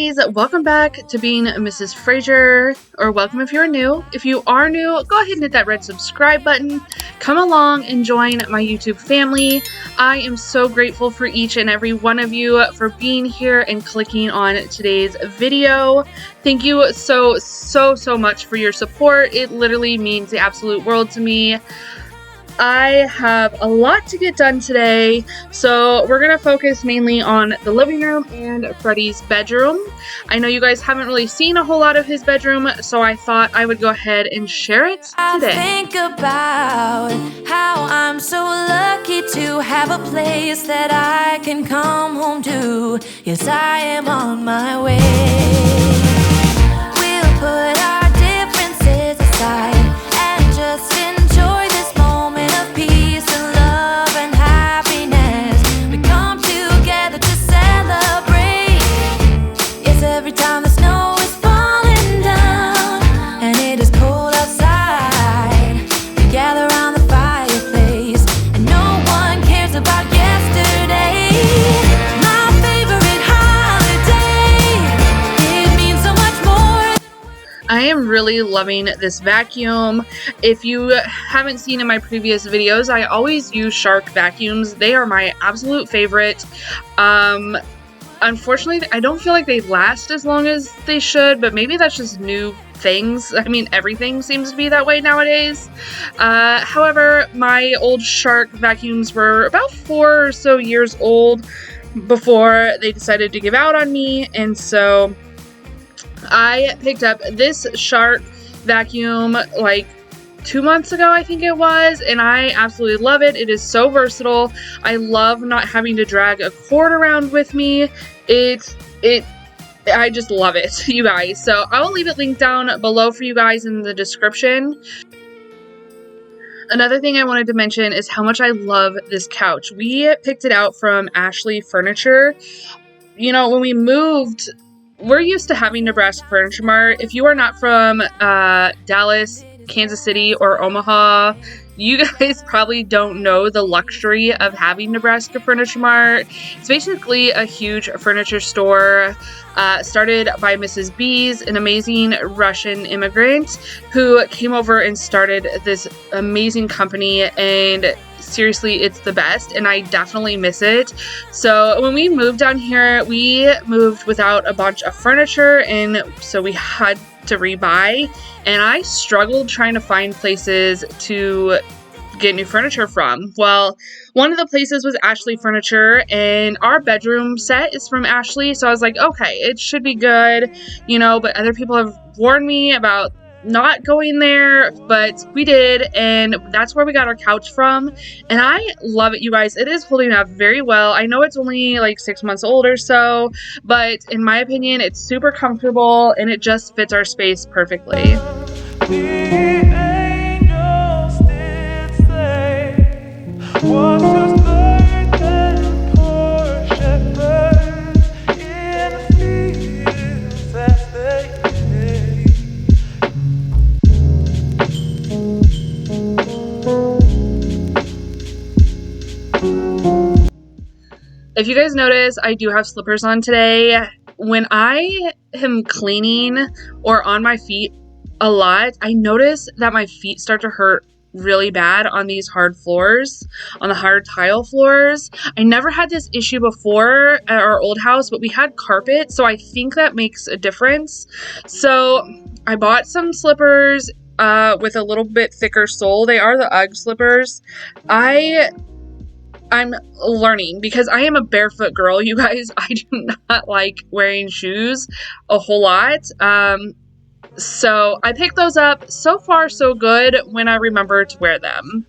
ladies, welcome back to being Mrs. Fraser, or welcome if you're new. If you are new, go ahead and hit that red subscribe button. Come along and join my YouTube family. I am so grateful for each and every one of you for being here and clicking on today's video. Thank you so much for your support. It literally means the absolute world to me. I have a lot to get done today, so we're going to focus mainly on the living room and Freddie's bedroom. I know you guys haven't really seen a whole lot of his bedroom, so I thought I would go ahead and share it today. I think about how I'm so lucky to have a place that I can come home to. Yes, I am on my way. We'll put our differences aside and just enjoy this moment of peace and love and happiness. We come together to celebrate. Yes, every time the snow is falling down and it is cold outside, we gather around the fireplace and no one cares about yesterday. My favorite holiday, it means so much more. I am really loving this vacuum. If you haven't seen in my previous videos, I always use Shark vacuums. They are my absolute favorite. Unfortunately, I don't feel like they last as long as they should, but maybe that's just new things. I mean, everything seems to be that way nowadays. However, my old Shark vacuums were about 4 or so years old before they decided to give out on me, and so I picked up this Shark vacuum like 2 months ago, I think it was, and I absolutely love it. It is so versatile. I love not having to drag a cord around with me. I just love it, you guys. So I will leave it linked down below for you guys in the description. Another thing I wanted to mention is how much I love this couch. We picked it out from Ashley Furniture. You know, when we moved, we're used to having Nebraska Furniture Mart. If you are not from Dallas, Kansas City, or Omaha, you guys probably don't know the luxury of having Nebraska Furniture Mart. It's basically a huge furniture store started by Mrs. B's, an amazing Russian immigrant who came over and started this amazing company, and seriously, it's the best, and I definitely miss it. So when we moved down here, we moved without a bunch of furniture, and so we had to rebuy, and I struggled trying to find places to get new furniture from. Well, one of the places was Ashley Furniture, and our bedroom set is from Ashley, so I was like, okay, it should be good, you know, but other people have warned me about not going there, but we did, and that's where we got our couch from, and I love it, you guys. It is holding up very well. I know it's only like 6 months old or so, but in my opinion, it's super comfortable, and it just fits our space perfectly. If you guys notice, I do have slippers on today. When I am cleaning or on my feet a lot, I notice that my feet start to hurt really bad on these hard floors, on the hard tile floors. I never had this issue before at our old house, but we had carpet, so I think that makes a difference. So I bought some slippers with a little bit thicker sole. They are the UGG slippers. I'm learning because I am a barefoot girl, you guys. I do not like wearing shoes a whole lot. So I picked those up. So far, so good when I remember to wear them.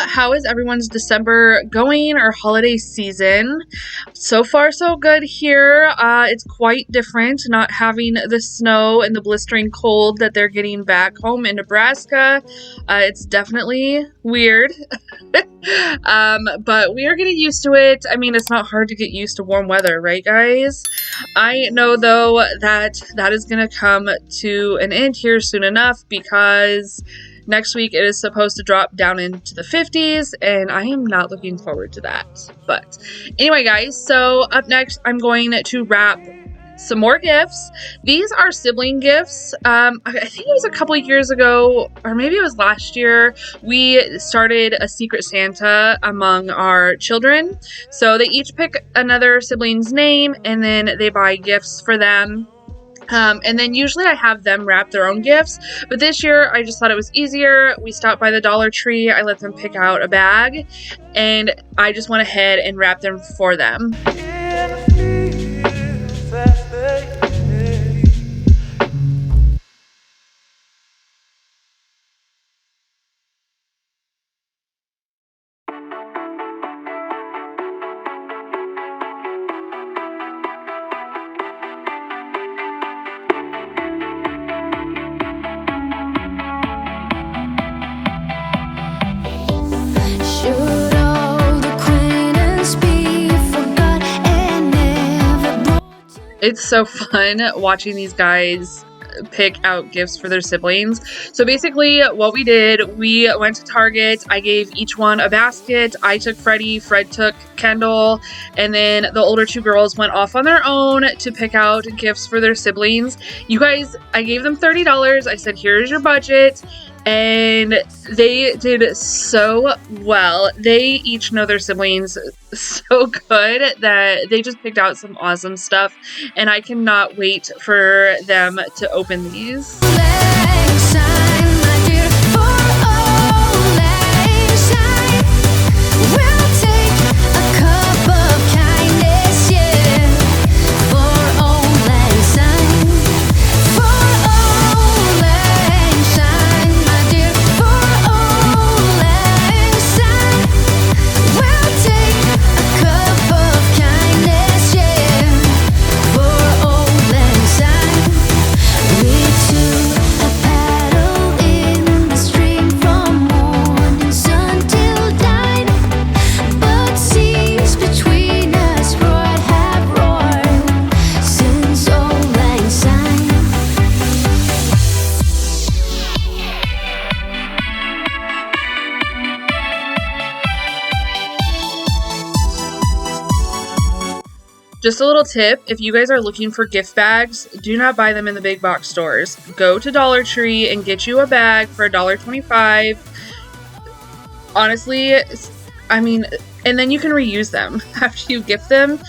how is everyone's December going, or holiday season? So far, so good here. It's quite different not having the snow and the blistering cold that they're getting back home in Nebraska. It's definitely weird, but we are getting used to it. I mean, it's not hard to get used to warm weather, right, guys? I know, though, that is going to come to an end here soon enough, because next week it is supposed to drop down into the 50s, and I am not looking forward to that. But anyway, guys, so up next I'm going to wrap some more gifts. These are sibling gifts. I think it was a couple of years ago, or maybe it was last year, we started a Secret Santa among our children. So they each pick another sibling's name, and then they buy gifts for them. And then usually I have them wrap their own gifts, but this year I just thought it was easier. We stopped by the Dollar Tree, I let them pick out a bag, and I just went ahead and wrapped them for them. It's so fun watching these guys pick out gifts for their siblings. So basically what we did, we went to Target. I gave each one a basket. I took Freddie, Fred took Kendall, and then the older two girls went off on their own to pick out gifts for their siblings. You guys, I gave them $30. I said, here's your budget. And they did so well. They each know their siblings so good that they just picked out some awesome stuff. And I cannot wait for them to open these. Just a little tip, if you guys are looking for gift bags, do not buy them in the big box stores. Go to Dollar Tree and get you a bag for $1.25. Honestly, I mean, and then you can reuse them after you gift them.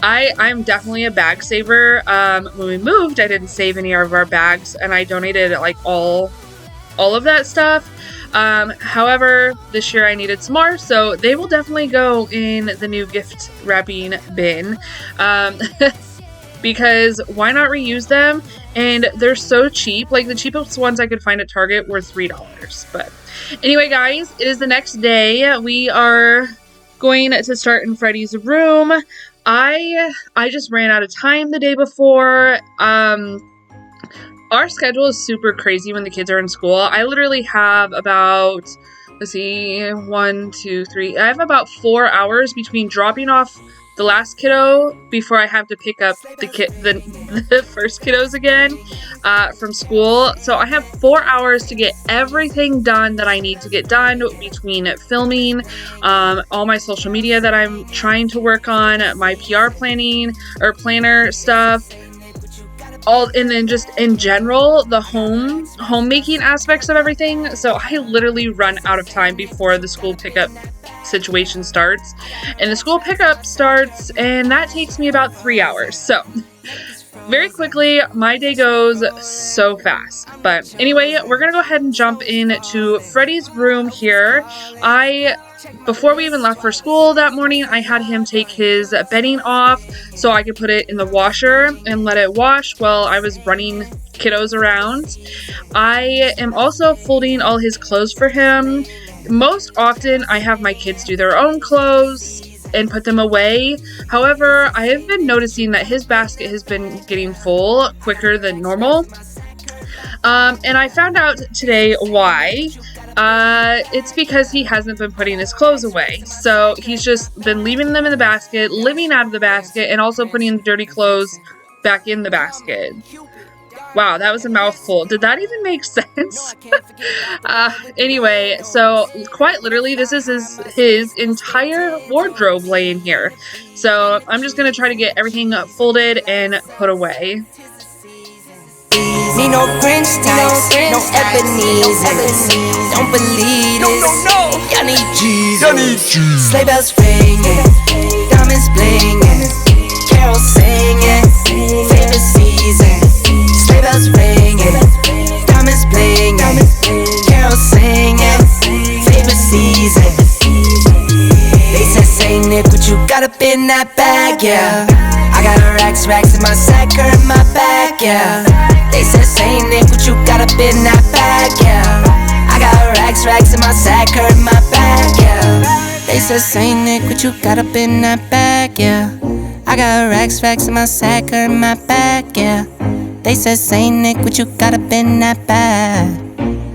I'm definitely a bag saver. When we moved, I didn't save any of our bags, and I donated like all of that stuff. However, this year I needed some more, so they will definitely go in the new gift wrapping bin, because why not reuse them? And they're so cheap. Like, the cheapest ones I could find at Target were $3. But anyway, guys, it is the next day. We are going to start in Freddie's room. I just ran out of time the day before. Our schedule is super crazy when the kids are in school. I literally have about, let's see, 1, 2, 3. I have about 4 hours between dropping off the last kiddo before I have to pick up the first kiddos again from school. So I have 4 hours to get everything done that I need to get done between filming, all my social media that I'm trying to work on, my PR planner stuff, and then just in general, the homemaking aspects of everything. So I literally run out of time before the school pickup situation starts. And the school pickup starts, and that takes me about 3 hours. So very quickly, my day goes so fast. But anyway, we're going to go ahead and jump into Freddie's room here. Before we even left for school that morning, I had him take his bedding off so I could put it in the washer and let it wash while I was running kiddos around. I am also folding all his clothes for him. most often I have my kids do their own clothes and put them away. However, I have been noticing that his basket has been getting full quicker than normal. And I found out today why. It's because he hasn't been putting his clothes away. So he's just been leaving them in the basket, living out of the basket, and also putting the dirty clothes back in the basket. Wow, that was a mouthful. Did that even make sense? Anyway, so quite literally, this is his entire wardrobe laying here. So I'm just going to try to get everything folded and put away. Need no French tights, no Ebenezer. Don't believe this. Y'all need Jesus. Sleigh bells ringing, diamonds blinging, carols singing, favorite season. Sleigh bells ringing, diamonds blinging, carols singing, favorite season. They said, say Nick, what you got up in that bag, yeah. I got racks in my sack or in my bag, yeah. They said, say Nick, what you got up in that bag, yeah. I got racks in my sack or in my bag, yeah. They said, say Nick, what you got up in that bag, yeah. I got racks in my sack or in my bag, yeah. They said, say Nick, what you got up in that bag.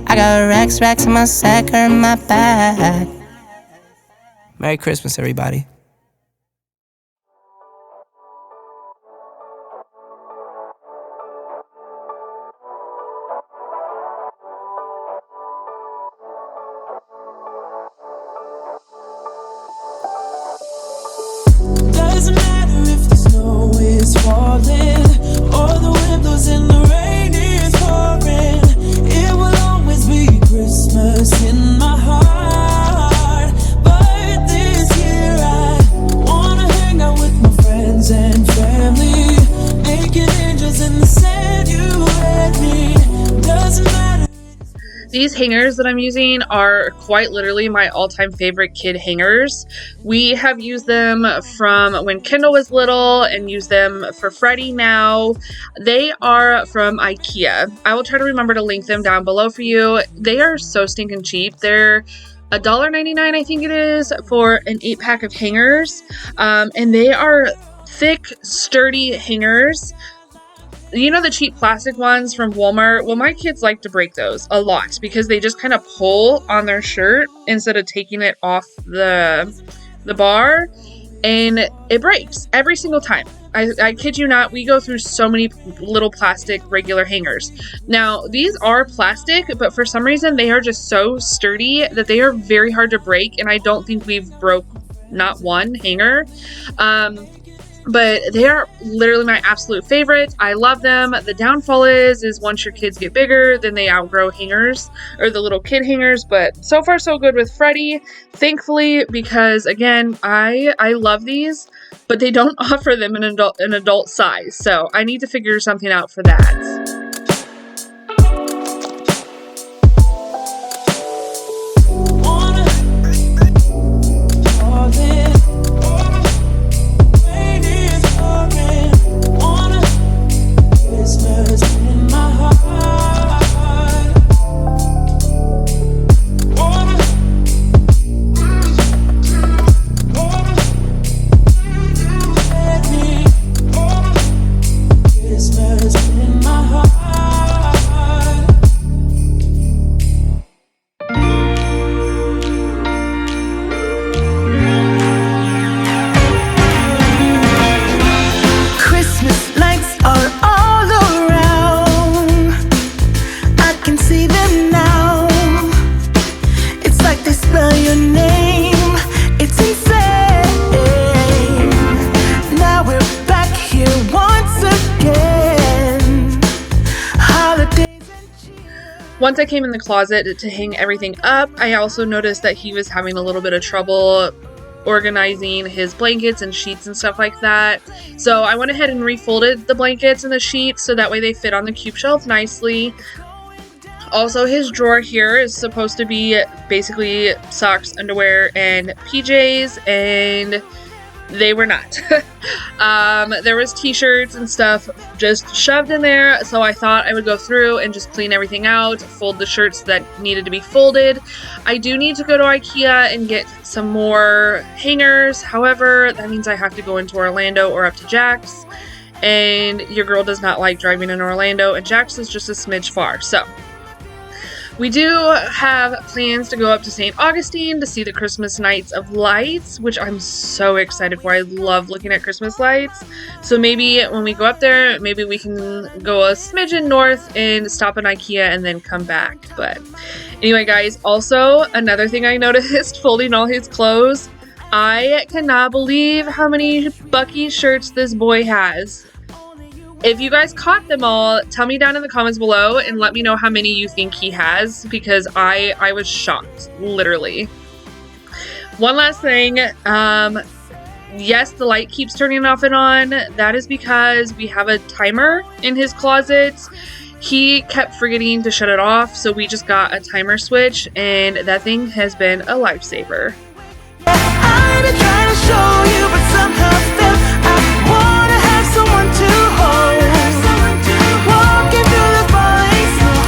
I got racks in my sack or in my bag. Merry Christmas, everybody. Doesn't matter if the snow is falling or the wind blows and the rain is pouring. It will always be Christmas in my heart. But this year I wanna hang out with my friends and family, making angels in the sand, you and me. Doesn't matter. These hangers that I'm using are quite literally my all-time favorite kid hangers. We have used them from when Kendall was little and use them for Freddie now. They are from IKEA. I will try to remember to link them down below for you. They are so stinking cheap. They're $1.99, I think it is, for an 8-pack of hangers. And they are thick, sturdy hangers. You know the cheap plastic ones from Walmart? Well, my kids like to break those a lot because they just kind of pull on their shirt instead of taking it off the bar, and it breaks every single time. I kid you not, we go through so many little plastic regular hangers. Now, these are plastic, but for some reason they are just so sturdy that they are very hard to break, and I don't think we've broke not one hanger. But they are literally my absolute favorite. I love them. The downfall is once your kids get bigger, then they outgrow hangers, or the little kid hangers. But so far, so good with Freddie, thankfully, because again, I love these, but they don't offer them an adult size. So I need to figure something out for that. Once I came in the closet to hang everything up, I also noticed that he was having a little bit of trouble organizing his blankets and sheets and stuff like that. So I went ahead and refolded the blankets and the sheets so that way they fit on the cube shelf nicely. Also, his drawer here is supposed to be basically socks, underwear, and PJs, and They were not. There was t-shirts and stuff just shoved in there, so I thought I would go through and just clean everything out, fold the shirts that needed to be folded. I do need to go to IKEA and get some more hangers. However, that means I have to go into Orlando or up to Jack's, and your girl does not like driving in Orlando, and Jack's is just a smidge far. So we do have plans to go up to St. Augustine to see the Christmas Nights of Lights, which I'm so excited for. I love looking at Christmas lights. So maybe when we go up there, maybe we can go a smidgen north and stop in IKEA and then come back. But anyway, guys, also another thing I noticed folding all his clothes, I cannot believe how many Bucky shirts this boy has. If you guys caught them all, tell me down in the comments below and let me know how many you think he has, because I was shocked, literally. One last thing, yes, the light keeps turning off and on. That is because we have a timer in his closet. He kept forgetting to shut it off, so we just got a timer switch, and that thing has been a lifesaver. I've been trying to show you, but somehow still I wanna have someone to hold. Walking through the falling snow.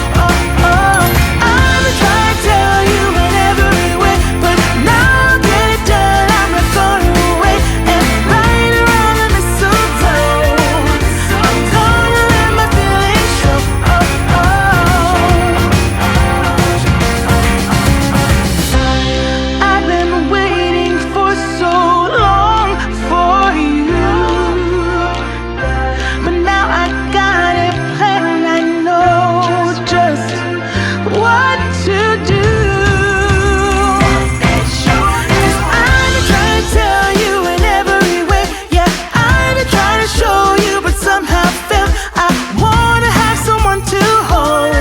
I've been trying to tell you in every way, but now I'll get it done. I'm not going away and right around the mistletoe. I'm gonna let my feelings show. I've been waiting for so long for you, but now I got it planned. I know just what to do. 'Cause I've been trying to tell you in every way. Yeah, I've been trying to show you, but somehow failed. I wanna have someone to hold.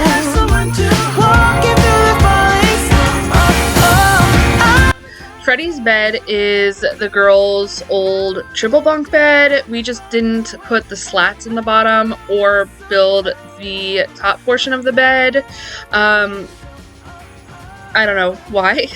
Walking through the falling snow. Freddie's bed is the girls' old triple bunk bed. We just didn't put the slats in the bottom or build the top portion of the bed. I don't know why.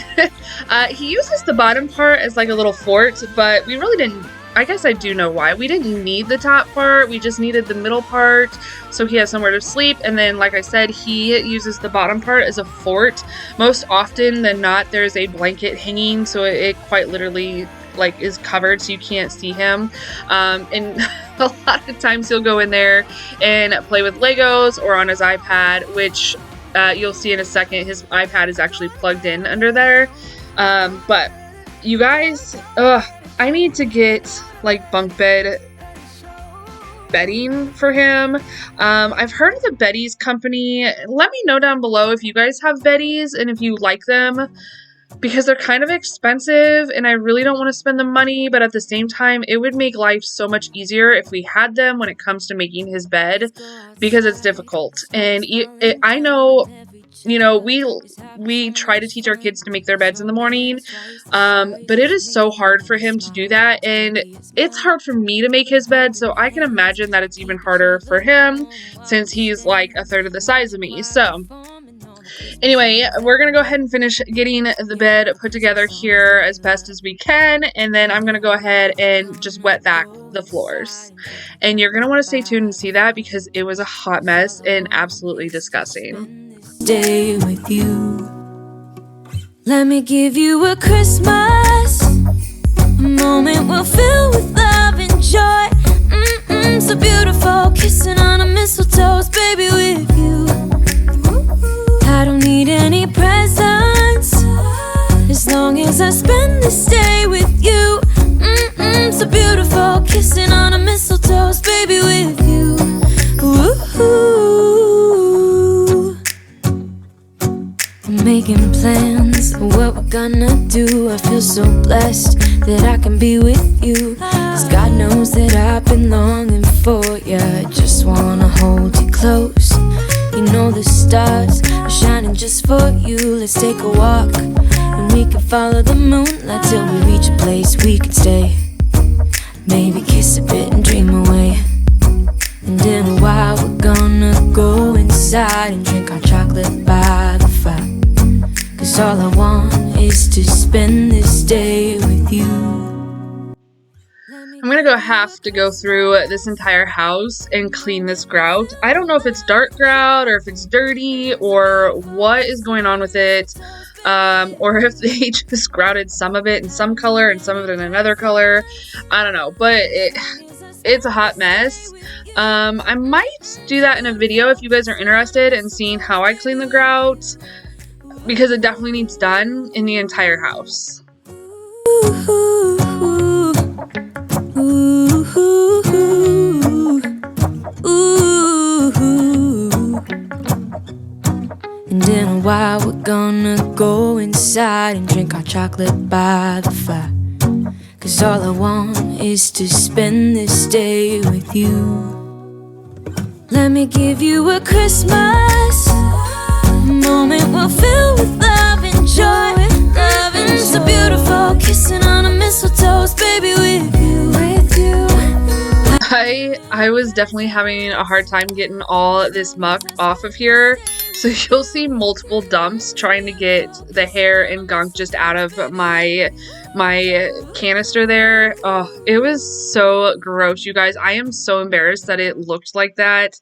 He uses the bottom part as like a little fort, but we really didn't. I guess I do know why. We didn't need the top part. We just needed the middle part so he has somewhere to sleep. And then, like I said, he uses the bottom part as a fort. Most often than not, there's a blanket hanging, so it quite literally like is covered so you can't see him. And a lot of times he'll go in there and play with Legos or on his iPad, which you'll see in a second. His iPad is actually plugged in under there. But you guys, I need to get like bunk bed bedding for him. I've heard of the Betty's company. Let me know down below if you guys have Betty's and if you like them, because they're kind of expensive and I really don't want to spend the money, but at the same time it would make life so much easier if we had them when it comes to making his bed, because it's difficult. And I know, you know, we try to teach our kids to make their beds in the morning, but it is so hard for him to do that, and it's hard for me to make his bed, so I can imagine that it's even harder for him since he's like a third of the size of me. So anyway, we're gonna go ahead and finish getting the bed put together here as best as we can, and then I'm gonna go ahead and just wet vac the floors. And you're gonna want to stay tuned and see that, because it was a hot mess and absolutely disgusting. Stay with you. Let me give you a Christmas, a moment we'll fill with love and joy. So beautiful, kissing on a mistletoe, baby, with you. I don't need any presents as long as I spend this day with you. So beautiful, kissing on a mistletoe, baby, with you. Ooh. Making plans of what we're gonna do. I feel so blessed that I can be with you, 'cause God knows that I've been longing for you. I just wanna hold you close. You know the stars are shining just for you. Let's take a walk and we can follow the moonlight till we reach a place we can stay. Maybe kiss a bit and dream away. And in a while we're gonna go inside and drink our chocolate by the fire, 'cause all I want is to spend this day with you. I'm gonna have to go through this entire house and clean this grout. I don't know if it's dark grout or if it's dirty or what is going on with it, or if they just grouted some of it in some color and some of it in another color. I don't know, but it's a hot mess. I might do that in a video if you guys are interested in seeing how I clean the grout, because it definitely needs done in the entire house. And in a while we're gonna go inside and drink our chocolate by the fire. 'Cause all I want is to spend this day with you. Let me give you a Christmas moment we'll fill with love and joy. Loving so beautiful, kissing on a mistletoe, baby, with you, with you. I was definitely having a hard time getting all this muck off of here, so you'll see multiple dumps trying to get the hair and gunk just out of my canister there. Oh, it was so gross, you guys. I am so embarrassed that it looked like that.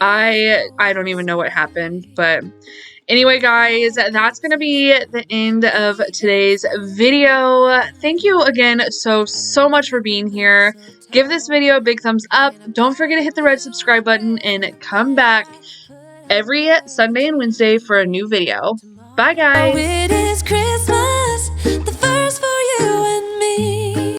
I don't even know what happened, but anyway, guys, that's going to be the end of today's video. Thank you again so much for being here. Give this video a big thumbs up. Don't forget to hit the red subscribe button and come back every Sunday and Wednesday for a new video. Bye, guys. Oh, it is Christmas.